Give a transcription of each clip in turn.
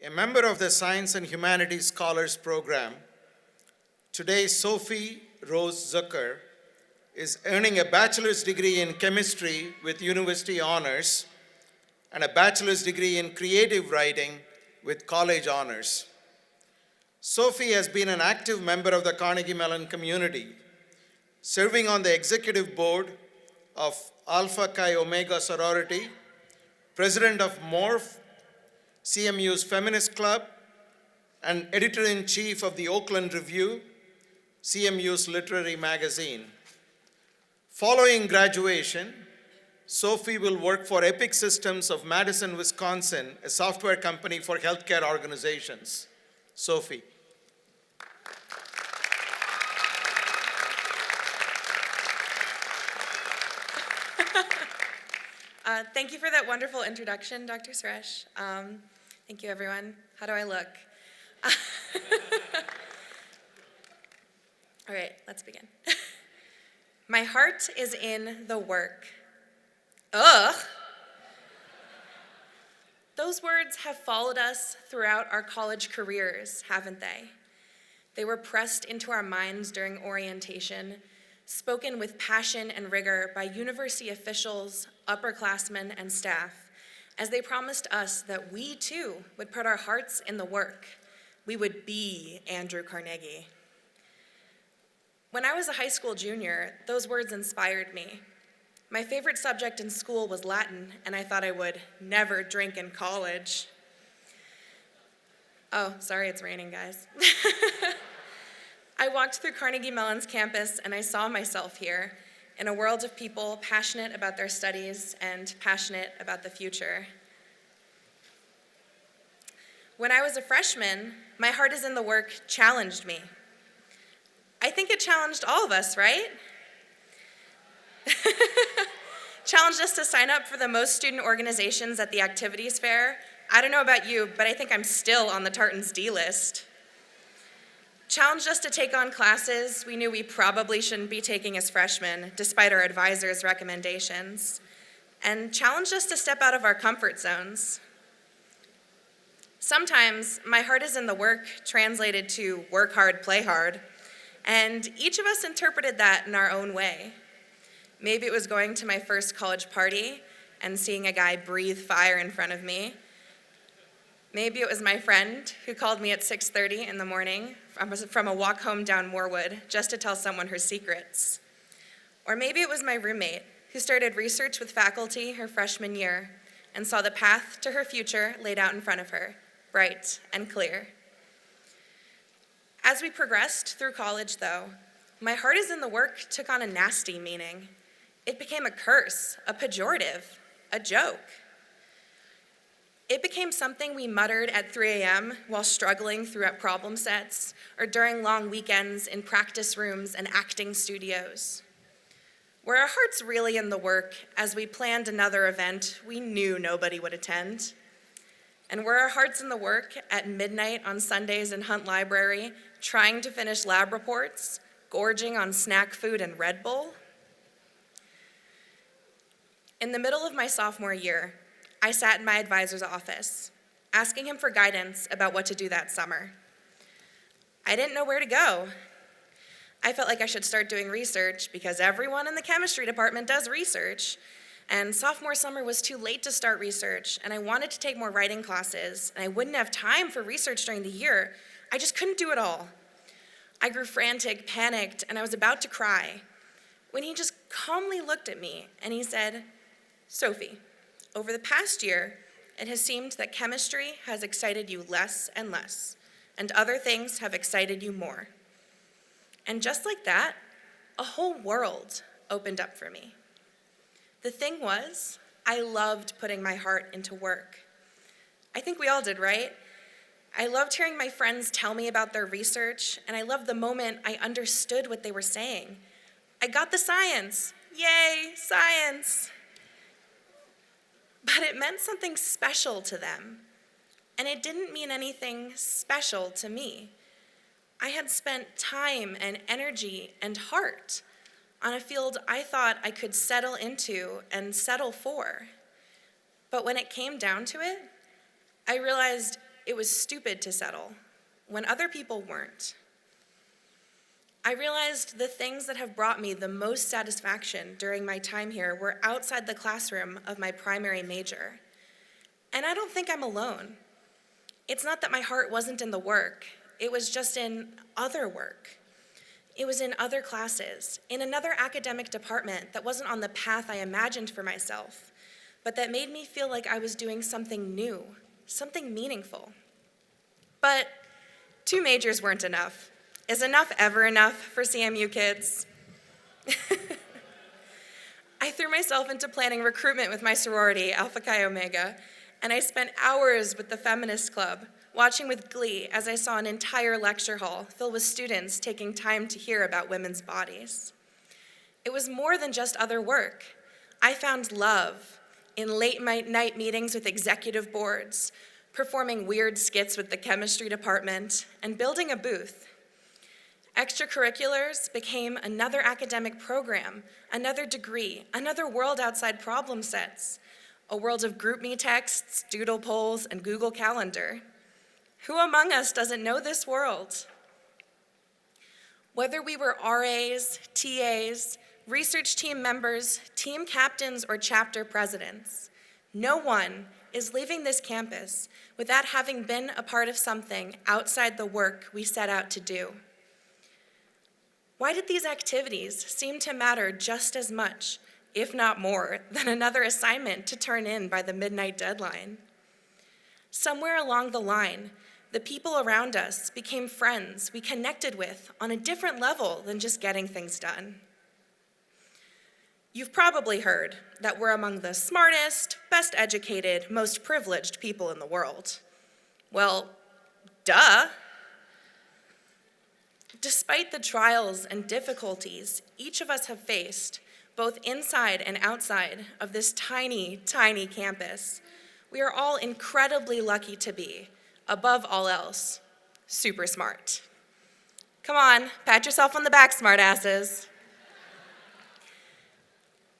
A member of the Science and Humanities Scholars Program, today Sophie Rose Zucker is earning a bachelor's degree in chemistry with university honors and a bachelor's degree in creative writing with college honors. Sophie has been an active member of the Carnegie Mellon community, serving on the executive board of Alpha Chi Omega sorority, president of Morph, CMU's Feminist Club, and editor-in-chief of the Oakland Review, CMU's literary magazine. Following graduation, Sophie will work for Epic Systems of Madison, Wisconsin, a software company for healthcare organizations. Sophie. Thank you for that wonderful introduction, Dr. Suresh. Thank you, everyone. How do I look? All right, let's begin. My heart is in the work. Ugh! Those words have followed us throughout our college careers, haven't they? They were pressed into our minds during orientation, spoken with passion and rigor by university officials, upperclassmen, and staff, as they promised us that we too would put our hearts in the work. We would be Andrew Carnegie. When I was a high school junior, those words inspired me. My favorite subject in school was Latin, and I thought I would never drink in college. Oh, sorry, it's raining, guys. I walked through Carnegie Mellon's campus and I saw myself here in a world of people passionate about their studies and passionate about the future. When I was a freshman, my heart is in the work challenged me. I think it challenged all of us, right? Challenged us to sign up for the most student organizations at the activities fair. I don't know about you, but I think I'm still on the Tartan's D list. Challenged us to take on classes we knew we probably shouldn't be taking as freshmen, despite our advisors' recommendations, and challenged us to step out of our comfort zones. Sometimes my heart is in the work translated to work hard, play hard, and each of us interpreted that in our own way. Maybe it was going to my first college party and seeing a guy breathe fire in front of me. Maybe it was my friend who called me at 6:30 in the morning from a walk home down Moorwood just to tell someone her secrets. Or maybe it was my roommate who started research with faculty her freshman year and saw the path to her future laid out in front of her, bright and clear. As we progressed through college, though, my heart is in the work took on a nasty meaning. It became a curse, a pejorative, a joke. It became something we muttered at 3 a.m. while struggling through problem sets or during long weekends in practice rooms and acting studios. Were our hearts really in the work as we planned another event we knew nobody would attend? And were our hearts in the work at midnight on Sundays in Hunt Library, trying to finish lab reports, gorging on snack food and Red Bull? In the middle of my sophomore year, I sat in my advisor's office, asking him for guidance about what to do that summer. I didn't know where to go. I felt like I should start doing research because everyone in the chemistry department does research, and sophomore summer was too late to start research, and I wanted to take more writing classes, and I wouldn't have time for research during the year. I just couldn't do it all. I grew frantic, panicked, and I was about to cry when he just calmly looked at me and he said, "Sophie, over the past year, it has seemed that chemistry has excited you less and less, and other things have excited you more." And just like that, a whole world opened up for me. The thing was, I loved putting my heart into work. I think we all did, right? I loved hearing my friends tell me about their research, and I loved the moment I understood what they were saying. I got the science. Yay, science! But it meant something special to them, and it didn't mean anything special to me. I had spent time and energy and heart on a field I thought I could settle into and settle for. But when it came down to it, I realized it was stupid to settle when other people weren't. I realized the things that have brought me the most satisfaction during my time here were outside the classroom of my primary major. And I don't think I'm alone. It's not that my heart wasn't in the work, it was just in other work. It was in other classes, in another academic department that wasn't on the path I imagined for myself, but that made me feel like I was doing something new, something meaningful. But 2 majors weren't enough. Is enough ever enough for CMU kids? I threw myself into planning recruitment with my sorority, Alpha Chi Omega, and I spent hours with the feminist club, watching with glee as I saw an entire lecture hall filled with students taking time to hear about women's bodies. It was more than just other work. I found love in late night meetings with executive boards, performing weird skits with the chemistry department, and building a booth. Extracurriculars became another academic program, another degree, another world outside problem sets, a world of GroupMe texts, doodle polls, and Google Calendar. Who among us doesn't know this world? Whether we were RAs, TAs, research team members, team captains, or chapter presidents, no one is leaving this campus without having been a part of something outside the work we set out to do. Why did these activities seem to matter just as much, if not more, than another assignment to turn in by the midnight deadline? Somewhere along the line, the people around us became friends we connected with on a different level than just getting things done. You've probably heard that we're among the smartest, best educated, most privileged people in the world. Well, duh. Despite the trials and difficulties each of us have faced, both inside and outside of this tiny, tiny campus, we are all incredibly lucky to be, above all else, super smart. Come on, pat yourself on the back, smartasses.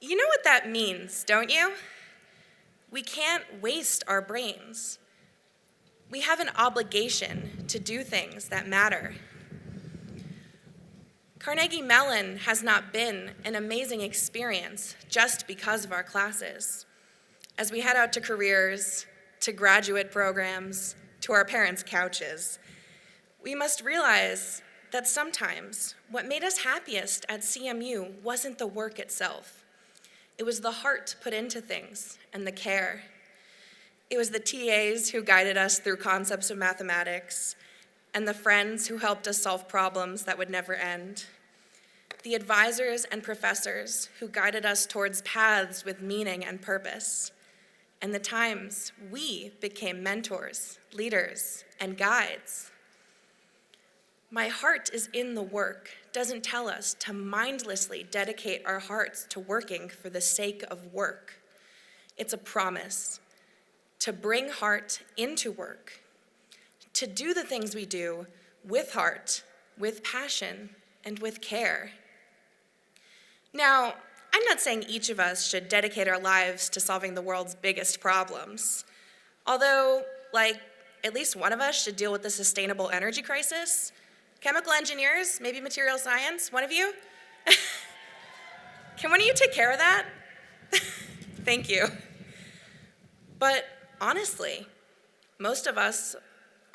You know what that means, don't you? We can't waste our brains. We have an obligation to do things that matter. Carnegie Mellon has not been an amazing experience just because of our classes. As we head out to careers, to graduate programs, to our parents' couches, we must realize that sometimes what made us happiest at CMU wasn't the work itself. It was the heart put into things and the care. It was the TAs who guided us through concepts of mathematics and the friends who helped us solve problems that would never end. The advisors and professors who guided us towards paths with meaning and purpose. And the times we became mentors, leaders, and guides. My heart is in the work doesn't tell us to mindlessly dedicate our hearts to working for the sake of work. It's a promise to bring heart into work, to do the things we do with heart, with passion, and with care. Now, I'm not saying each of us should dedicate our lives to solving the world's biggest problems. Although, at least one of us should deal with the sustainable energy crisis. Chemical engineers, maybe material science, one of you? Can one of you take care of that? Thank you. But honestly, most of us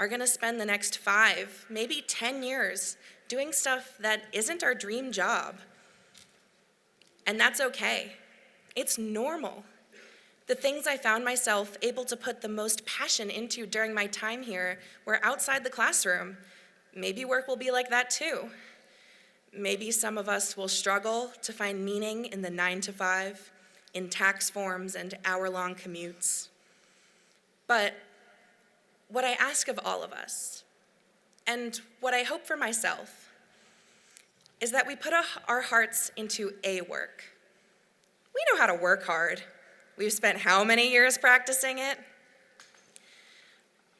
are gonna spend the next 5, maybe 10 years doing stuff that isn't our dream job. And that's okay. It's normal. The things I found myself able to put the most passion into during my time here were outside the classroom. Maybe work will be like that too. Maybe some of us will struggle to find meaning in the 9 to 5, in tax forms and hour-long commutes. But what I ask of all of us, and what I hope for myself, is that we put our hearts into a work. We know how to work hard. We've spent how many years practicing it?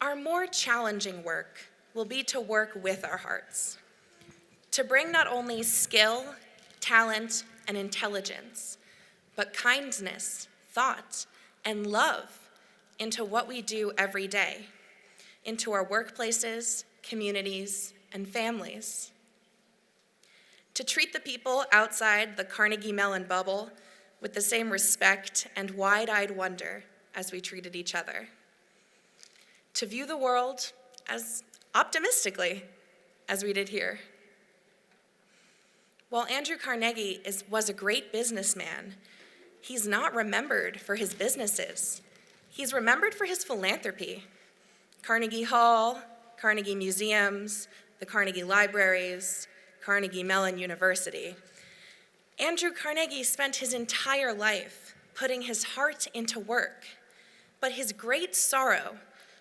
Our more challenging work will be to work with our hearts, to bring not only skill, talent, and intelligence, but kindness, thought, and love into what we do every day, into our workplaces, communities, and families. To treat the people outside the Carnegie Mellon bubble with the same respect and wide-eyed wonder as we treated each other. To view the world as optimistically as we did here. While Andrew Carnegie was a great businessman, he's not remembered for his businesses. He's remembered for his philanthropy. Carnegie Hall, Carnegie Museums, the Carnegie Libraries, Carnegie Mellon University. Andrew Carnegie spent his entire life putting his heart into work, but his great sorrow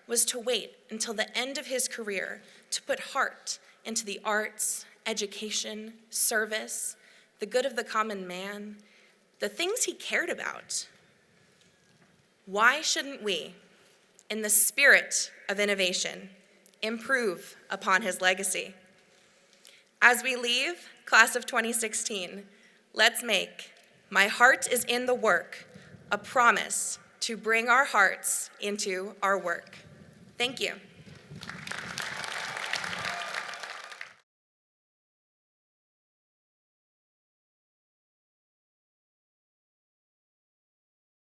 was to wait until the end of his career to put heart into the arts, education, service, the good of the common man, the things he cared about. Why shouldn't we, in the spirit of innovation, improve upon his legacy? As we leave class of 2016, let's make "My heart is in the work" a promise to bring our hearts into our work. Thank you.